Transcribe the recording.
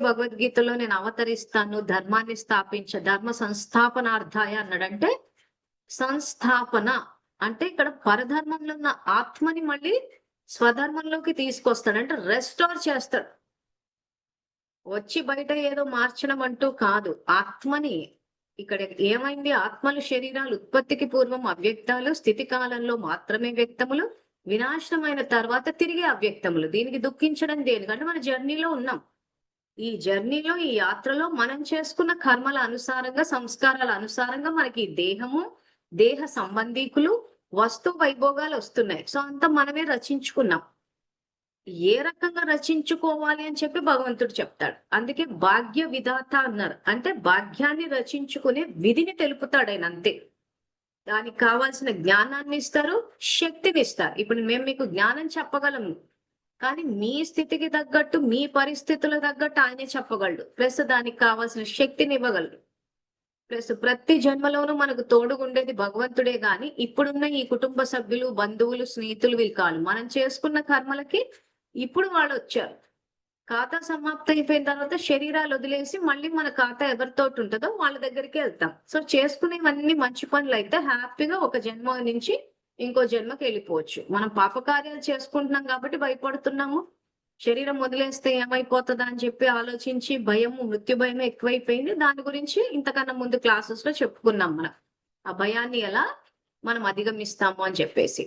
భగవద్గీతలో నేను అవతరిస్తాను, ధర్మాన్ని ధర్మ సంస్థాపనార్థాయ అన్నాడంటే, సంస్థాపన అంటే ఇక్కడ పరధర్మంలో ఉన్న ఆత్మని మళ్ళీ స్వధర్మంలోకి తీసుకొస్తాడు, అంటే రెస్టోర్ చేస్తాడు. వచ్చి బయట ఏదో మార్చడం అంటూ కాదు, ఆత్మని. ఇక్కడ ఏమైంది? ఆత్మలు శరీరాలు ఉత్పత్తికి పూర్వం అవ్యక్తాలు, స్థితి కాలంలో మాత్రమే వ్యక్తములు, వినాశనమైన తర్వాత తిరిగి అవ్యక్తములు. దీనికి దుఃఖించడం దేనికంటే మన జర్నీలో ఉన్నాం. ఈ జర్నీలో, ఈ యాత్రలో మనం చేసుకున్న కర్మల అనుసారంగా, సంస్కారాల అనుసారంగా మనకి దేహము, దేహ సంబంధీకులు, వస్తు వైభోగాలు వస్తున్నాయి. సో అంతా మనమే రచించుకున్నాం. ఏ రకంగా రచించుకోవాలి అని చెప్పి భగవంతుడు చెప్తాడు. అందుకే భాగ్య విధాత అన్నారు. అంటే భాగ్యాన్ని రచించుకునే విధిని తెలుపుతాడు ఆయన, అంతే. దానికి కావాల్సిన జ్ఞానాన్ని ఇస్తారు, శక్తిని ఇస్తారు. ఇప్పుడు మేము మీకు జ్ఞానం చెప్పగలము, కానీ మీ స్థితికి తగ్గట్టు, మీ పరిస్థితులకు తగ్గట్టు ఆయనే చెప్పగలడు. ప్లస్ దానికి కావాల్సిన శక్తిని ఇవ్వగలడు. ప్లస్ ప్రతి జన్మలోనూ మనకు తోడుగుండేది భగవంతుడే. గాని ఇప్పుడున్న ఈ కుటుంబ సభ్యులు, బంధువులు, స్నేహితులు వీళ్ళు కాదు. మనం చేసుకున్న కర్మలకి ఇప్పుడు వాళ్ళు వచ్చారు. ఖాతా సమాప్తి అయిపోయిన తర్వాత శరీరాలు వదిలేసి మళ్ళీ మన ఖాతా ఎవరితోటి ఉంటుందో వాళ్ళ దగ్గరికి వెళ్తాం. సో చేసుకునేవన్నీ మంచి పనులు అయితే హ్యాపీగా ఒక జన్మ నుంచి ఇంకో జన్మకి వెళ్ళిపోవచ్చు. మనం పాపకార్యాలు చేసుకుంటున్నాం కాబట్టి భయపడుతున్నాము. శరీరం వదిలేస్తే ఏమైపోతుందా అని చెప్పి ఆలోచించి భయము, మృత్యు భయమే ఎక్కువైపోయింది. దాని గురించి ఇంతకన్నా ముందు క్లాసెస్ లో చెప్పుకున్నాం మనం, ఆ భయాన్ని ఎలా మనం అధిగమిస్తాము అని చెప్పేసి.